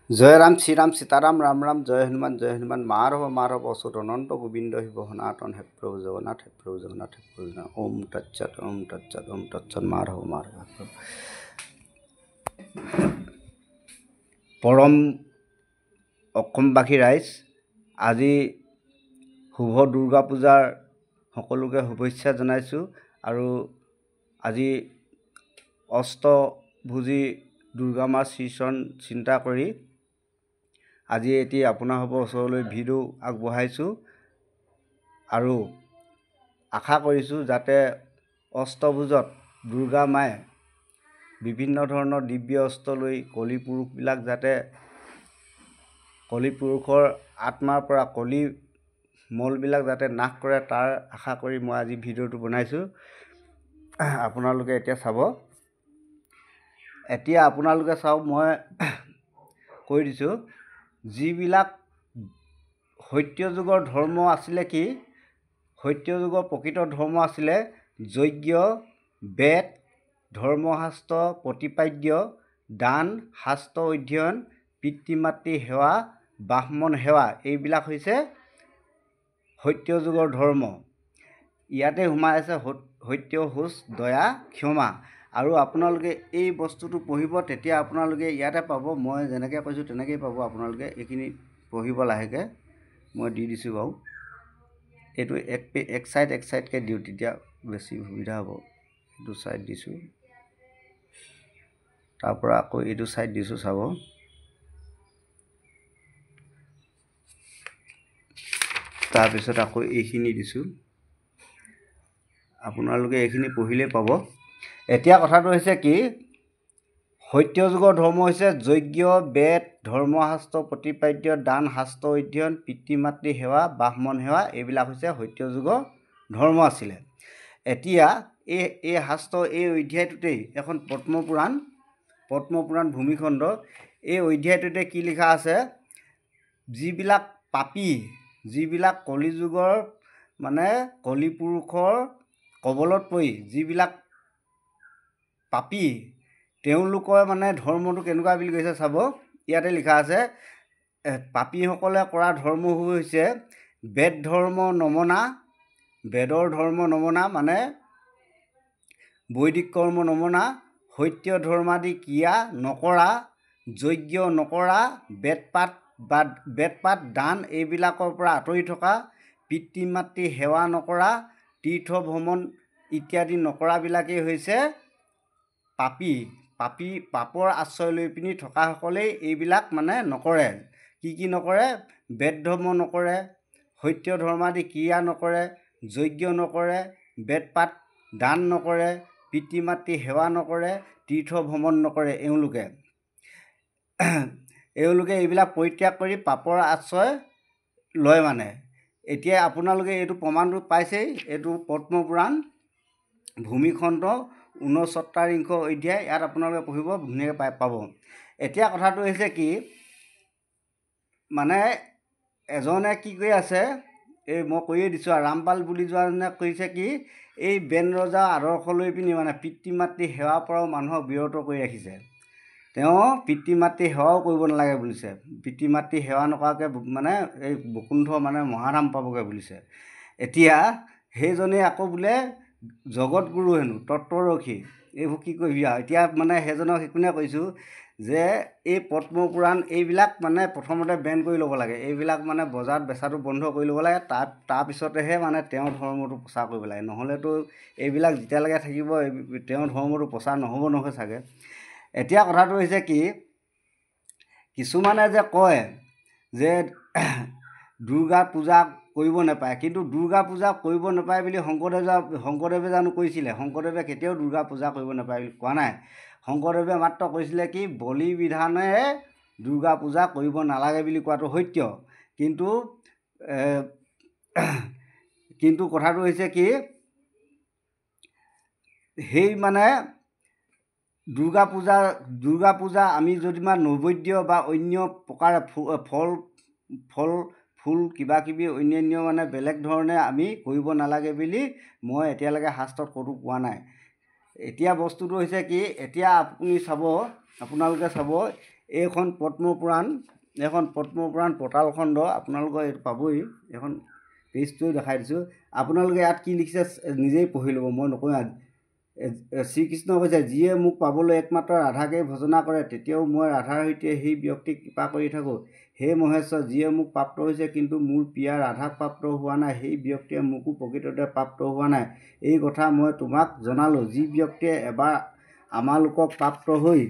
জয় ৰাম শ্ৰীৰাম সীতাৰাম ৰাম ৰাম জয় হনুমান মাধৱ অচ্যুত অনন্ত গোবিন্দ শিৱ সনাতন হে প্ৰভু জগন্নাথ ওম তৎসৎ মাধৱ পৰম অসমবাসী ৰাইজ, আজি শুভ দুৰ্গা পূজাৰ সকলোকে শুভেচ্ছা জনাইছোঁ। আৰু আজি অষ্টভুজী দুৰ্গা মাৰ শ্ৰীচৰণ চিন্তা কৰি আজি এটি আপোনালোকৰ ওচৰলৈ ভিডিঅ' আগবঢ়াইছোঁ আৰু আশা কৰিছোঁ যাতে অষ্টভুজত দুৰ্গা মায়ে বিভিন্ন ধৰণৰ দিব্য অস্ত্ৰ লৈ কলি পুৰুষবিলাক যাতে কলি পুৰুষৰ আত্মাৰ পৰা কলি মলবিলাক যাতে নাশ কৰে তাৰ আশা কৰি মই আজি ভিডিঅ'টো বনাইছোঁ। আপোনালোকে এতিয়া চাব। এতিয়া আপোনালোকে চাওক, মই কৈ দিছোঁ যিবিলাক সত্য যুগৰ ধৰ্ম আছিলে, কি সত্য যুগৰ প্ৰকৃত ধৰ্ম আছিলে যজ্ঞ, বেদ, ধৰ্মশাস্ত্ৰ প্ৰতিপাদ্য, দান, শাস্ত্ৰ অধ্যয়ন, পিতৃ মাতৃ সেৱা, ব্ৰাহ্মণ সেৱা, এইবিলাক হৈছে সত্য যুগৰ ধৰ্ম। ইয়াতে সোমাই আছে সত্য, সুচ, দয়া, ক্ষমা। আৰু আপোনালোকে এই বস্তুটো পঢ়িব, তেতিয়া আপোনালোকে ইয়াতে পাব। মই যেনেকৈ কৈছোঁ তেনেকৈয়ে পাব। আপোনালোকে এইখিনি পঢ়িব লাহেকৈ, মই দি দিছোঁ বাৰু। এইটো এক চাইডকৈ দিওঁ, তেতিয়া বেছি সুবিধা হ'ব। এইটো ছাইড দিছোঁ, তাৰপৰা আকৌ এইটো ছাইড দিছোঁ, চাব। তাৰপিছত আকৌ এইখিনি দিছোঁ, আপোনালোকে এইখিনি পঢ়িলেই পাব। এতিয়া কথাটো হৈছে কি, সত্য যুগৰ ধৰ্ম হৈছে যজ্ঞ, বেদ, ধৰ্মশাস্ত্ৰ প্ৰতিপাদ্য, দান, শাস্ত্ৰ অধ্যয়ন, পিতৃ মাতৃ সেৱা, ব্ৰাহ্মণ সেৱা, এইবিলাক হৈছে সত্য যুগৰ ধৰ্ম আছিলে। এতিয়া এই শাস্ত্ৰ, এই অধ্যায়টোতেই এখন পদ্মপুৰাণ ভূমিখণ্ড, এই অধ্যায়টোতে কি লিখা আছে, যিবিলাক পাপী, যিবিলাক কলিযুগৰ মানে কলি পুৰুষৰ কবলত পৰি যিবিলাক পাপী, তেওঁলোকৰ মানে ধৰ্মটো কেনেকুৱা বুলি কৈছে চাব। ইয়াতে লিখা আছে, পাপীসকলে কৰা ধৰ্ম হৈছে বেদ ধৰ্ম নমনা, বেদৰ ধৰ্ম নমনা মানে বৈদিক কৰ্ম নমনা, সত্য ধৰ্মাদি ক্ৰিয়া নকৰা, যজ্ঞ নকৰা, বেদপাঠ দান এইবিলাকৰ পৰা আঁতৰি থকা, পিতৃ মাতৃ সেৱা নকৰা, তীৰ্থ ভ্ৰমণ ইত্যাদি নকৰাবিলাকেই হৈছে পাপী। পাপৰ আশ্ৰয় লৈ পিনি থকাসকলেই এইবিলাক মানে নকৰে। কি নকৰে? বেদ ধৰ্ম নকৰে, সত্য ধৰ্মাদি ক্ৰিয়া নকৰে, যজ্ঞ নকৰে, বেদপাঠ দান নকৰে, পিতৃ মাতৃ সেৱা নকৰে, তীৰ্থ ভ্ৰমণ নকৰে। এওঁলোকে এইবিলাক পৰিত্যাগ কৰি পাপৰ আশ্ৰয় লয় মানে। এতিয়া আপোনালোকে এইটো প্ৰমাণটো পাইছেই। এইটো পদ্মপুৰাণ ভূমিখণ্ড 69 অধ্যায়, ইয়াত আপোনালোকে পঢ়িব, ধুনীয়াকৈ পাব। এতিয়া কথাটো হৈছে কি, মানে এজনে কি কৰি আছে, এই মই কৈয়ে দিছোঁ আৰু ৰামপাল বুলি যোৱাজনে কৈছে কি, এই বেন ৰজাৰ আদৰ্শ লৈ পিনি মানে পিতৃ মাতৃ সেৱাৰ পৰাও মানুহক বিৰত কৰি ৰাখিছে। তেওঁ পিতৃ মাতৃ সেৱাও কৰিব নালাগে বুলিছে। পিতৃ মাতৃ সেৱা নকৰাকৈ মানে এই বকুণ্ঠ মানে মহাধাম পাবগৈ বুলিছে। এতিয়া সেইজনেই আকৌ বোলে জগতগুৰু হেনো, তত্ত্বৰক্ষী, এইবোৰ কি কৰিবি আৰু। এতিয়া মানে সেইজনক সেইকোনে কৈছোঁ যে এই পদ্মপুৰাণ এইবিলাক মানে প্ৰথমতে বেন কৰি ল'ব লাগে। এইবিলাক মানে বজাৰত বেচাটো বন্ধ কৰি ল'ব লাগে। তাৰপিছতেহে মানে তেওঁৰ ধৰ্মটো প্ৰচাৰ কৰিব লাগে। নহ'লেতো এইবিলাক যেতিয়ালৈকে থাকিব তেওঁৰ ধৰ্মটো প্ৰচাৰ নহয় চাগে। এতিয়া কথাটো হৈছে কি, কিছুমানে যে কয় যে দুৰ্গা পূজা কৰিব নাপায়, কিন্তু দুৰ্গা পূজা কৰিব নাপায় বুলি শংকৰদেৱে জানো কৈছিলে? শংকৰদেৱে কেতিয়াও দুৰ্গা পূজা কৰিব নাপায় বুলি কোৱা নাই। শংকৰদেৱে মাত্ৰ কৈছিলে কি, বলি বিধানেৰে দুৰ্গা পূজা কৰিব নালাগে বুলি কোৱাটো সত্য। কিন্তু কথাটো হৈছে কি, সেই মানে দুৰ্গা পূজা আমি যদি নৈবেদ্য বা অন্য প্ৰকাৰে ফুল কিবাকিবি অন্যান্য মানে বেলেগ ধৰণে আমি কৰিব নালাগে বুলি মই এতিয়ালৈকে শাস্ত্ৰত ক'তো পোৱা নাই। এতিয়া বস্তুটো হৈছে কি, এতিয়া আপোনালোকে চাব, এইখন পদ্মপুৰাণ পতাল খণ্ড আপোনালোকে এইটো পাবই। এখন পেজটো দেখাই দিছোঁ। আপোনালোকে ইয়াত কি লিখিছে নিজেই পঢ়ি ল'ব, মই নকওঁ। শ্ৰীকৃষ্ণ কৈছে, যিয়ে মোক পাবলৈ একমাত্ৰ ৰাধাকেই ভজনা কৰে, তেতিয়াও মই ৰাধাৰ সৈতে সেই ব্যক্তিক কৃপা কৰি থাকোঁ। হে মহেশ্বৰ, যিয়ে মোক প্ৰাপ্ত হৈছে কিন্তু মোৰ প্ৰিয়া ৰাধাক প্ৰাপ্ত হোৱা নাই, সেই ব্যক্তিয়ে মোকো প্ৰকৃততে প্ৰাপ্ত হোৱা নাই। এই কথা মই তোমাক জনালোঁ। যি ব্যক্তিয়ে এবাৰ আমালোকক প্ৰাপ্ত হৈ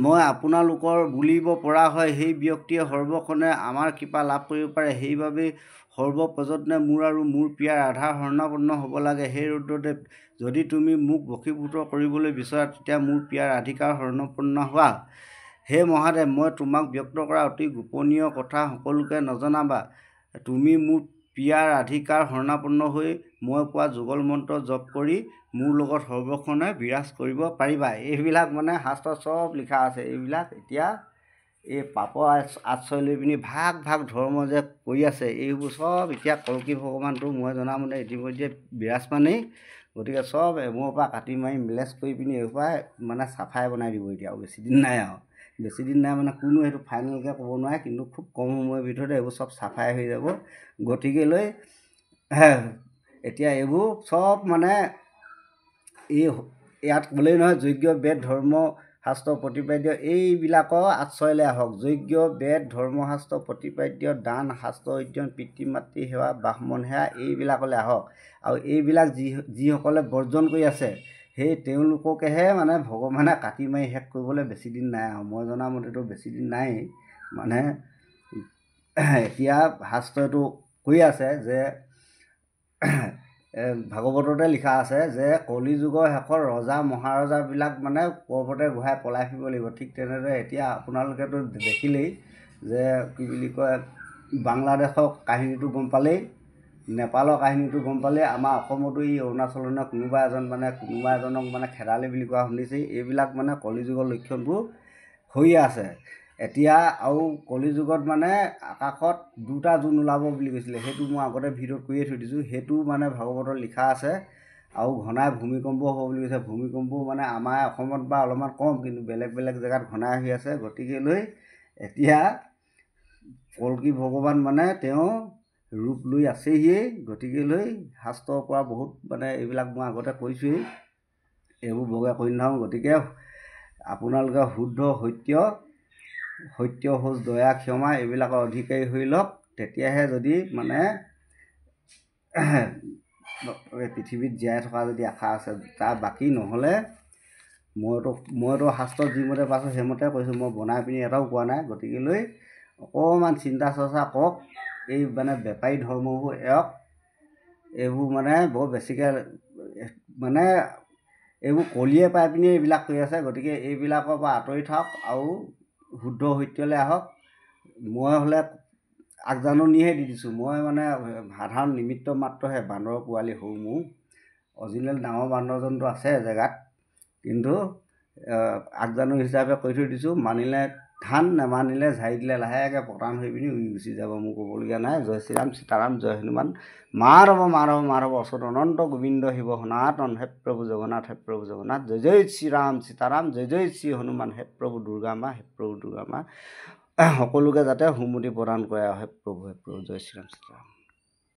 মই আপোনালোকৰ বুলিব পৰা হয়, সেই ব্যক্তিয়ে সৰ্বক্ষণে আমাৰ কৃপা লাভ কৰিব পাৰে। সেইবাবেই সৰ্বপ্ৰযত্নে মোৰ আৰু মোৰ প্ৰিয়া ৰাধাৰ শৰণাপন্ন হ'ব লাগে। সেই ৰুদ্ৰদেৱ, যদি তুমি মোক বশীভূত কৰিবলৈ বিচৰা, তেতিয়া মোৰ প্ৰিয়া ৰাধিকাৰ শৰণাপন্ন হোৱা। হে মহাদেৱ, মই তোমাক ব্যক্ত কৰা অতি গোপনীয় কথা সকলোকে নজনাবা। তুমি মোৰ প্ৰিয়া ৰাধিকাৰ শৰণাপন্ন হৈ মই কোৱা যুগল মন্ত্ৰ জপ কৰি মোৰ লগত সৰ্বক্ষণে বিৰাজ কৰিব পাৰিবা। এইবিলাক মানে শাস্ত্ৰত চব লিখা আছে। এইবিলাক এতিয়া এই পাপৰ আশ্ৰয় লৈ পিনি ভাগ ভাগ ধৰ্ম যে কৰি আছে, এইবোৰ চব এতিয়া কল্কি ভগৱানটো মই জনামতে ইতিমধ্যে বিৰাজমানেই। গতিকে চব এমূৰৰ পৰা কাটি মাৰি মেলেজ কৰি পিনি এইসোপাই মানে চাফাই বনাই দিব এতিয়া। আৰু বেছিদিন নাই, মানে কোনো সেইটো ফাইনেলকৈ ক'ব নোৱাৰে, কিন্তু খুব কম সময়ৰ ভিতৰতে এইবোৰ চব চাফাই হৈ যাব। গতিকেলৈ এতিয়া এইবোৰ চব মানে ইয়াত ক'লেই নহয়, যজ্ঞ বেদ ধৰ্ম শাস্ত্ৰ প্ৰতিপাদ্য এইবিলাকৰ আশ্ৰয়লৈ আহক। যজ্ঞ বেদ ধৰ্মশাস্ত্ৰ প্ৰতিপাদ্য দান শাস্ত্ৰ অধ্যয়ন পিতৃ মাতৃ সেৱা ব্ৰাহ্মণ সেৱা এইবিলাকলৈ আহক। আৰু এইবিলাক যিসকলে বৰ্জন কৰি আছে, সেই তেওঁলোককেহে মানে ভগৱানে কাটি মাৰি শেষ কৰিবলৈ বেছিদিন নাই। আৰু মই জনামতেতো বেছিদিন নাই। মানে এতিয়া শাস্ত্ৰটো কৈ আছে যে ভাগৱততে লিখা আছে যে কলি যুগৰ শেষত ৰজা মহাৰজাবিলাক মানে পৰ্বতে ঘূৰাই পলাই ফুৰিব লাগিব। ঠিক তেনেদৰে এতিয়া আপোনালোকেতো দেখিলেই যে কি বুলি কয়, বাংলাদেশৰ কাহিনীটো গম পালেই, নেপালৰ কাহিনীটো গম পালেই, আমাৰ অসমতো এই অৰুণাচলৰ কোনোবা এজনক মানে খেদালি বুলি কোৱা শুনিছেই। এইবিলাক মানে কলিযুগৰ লক্ষণবোৰ হৈয়ে আছে এতিয়া। আৰু কলিযুগত মানে আকাশত 2টা জোন ওলাব বুলি কৈছিলে, সেইটো মই আগতে ভিডিঅ'ত কৰিয়ে থৈ দিছোঁ। সেইটো মানে ভাগৱতত লিখা আছে। আৰু ঘনাই ভূমিকম্প হ'ব বুলি কৈছে। ভূমিকম্প মানে আমাৰ অসমত বা অলপমান কম, কিন্তু বেলেগ বেলেগ জেগাত ঘনাই হৈ আছে। গতিকেলৈ এতিয়া কল্কি ভগৱান মানে তেওঁ ৰূপ লৈ আছেহিয়ে। গতিকেলৈ শাস্ত্ৰৰ পৰা বহুত মানে এইবিলাক মই আগতে কৈছোঁৱেই, এইবোৰ বগা কৰি নাথাকোঁ। গতিকে আপোনালোকে শুদ্ধ সত্য শৌচ দয়া ক্ষমা এইবিলাকৰ অধিকাৰী হৈ লওক। তেতিয়াহে যদি মানে পৃথিৱীত জীয়াই থকা যদি আশা আছে, তাৰ বাকী নহ'লে মইতো শাস্ত্ৰত যিমতে পাইছোঁ সেইমতে কৈছোঁ, মই বনাই পিনি এটাও কোৱা নাই। গতিকেলৈ অকণমান চিন্তা চৰ্চা কৰক। এই মানে বেপাৰী ধৰ্মবোৰ এৰক। এইবোৰ মানে বৰ বেছিকৈ মানে এইবোৰ কলিয়ে পাই পিনি এইবিলাক কৰি আছে। গতিকে এইবিলাকৰ পৰা আঁতৰি থাকক আৰু শুদ্ধ সত্যলৈ আহক। মই হ'লে আগজাননীহে দি দিছোঁ। মই মানে সাধাৰণ নিমিত্ত মাত্ৰহে, বান্দৰৰ পোৱালি সৰু মোৰ। অৰিজিনেল ডাঙৰ বান্দৰজনটো আছে জেগাত, কিন্তু আগজাননী হিচাপে কৰি থৈ দিছোঁ। মানিলে ধান, নেমানিলে ঝাৰি দিলে লাহেকৈ পতান হৈ পিনি উৰি গুচি যাব। মোৰ ক'বলগীয়া নাই। জয় শ্ৰীৰাম সীতাৰাম জয় হনুমান। মাধৱ মাধৱ মাধৱ অচ্যুত অনন্ত গোবিন্দ শিৱ সনাতন। হে প্ৰভু জগন্নাথ, হে প্ৰভু জগন্নাথ। জয় জয় শ্ৰীৰাম সীতাৰাম, জয় জয় শ্ৰী হনুমান। হে প্ৰভু দুৰ্গা মা, হে প্ৰভু দুৰ্গা মা। সকলোকে যাতে সুমতি প্ৰদান কৰে। হে প্ৰভু জয় শ্ৰীৰাম সীতাৰাম।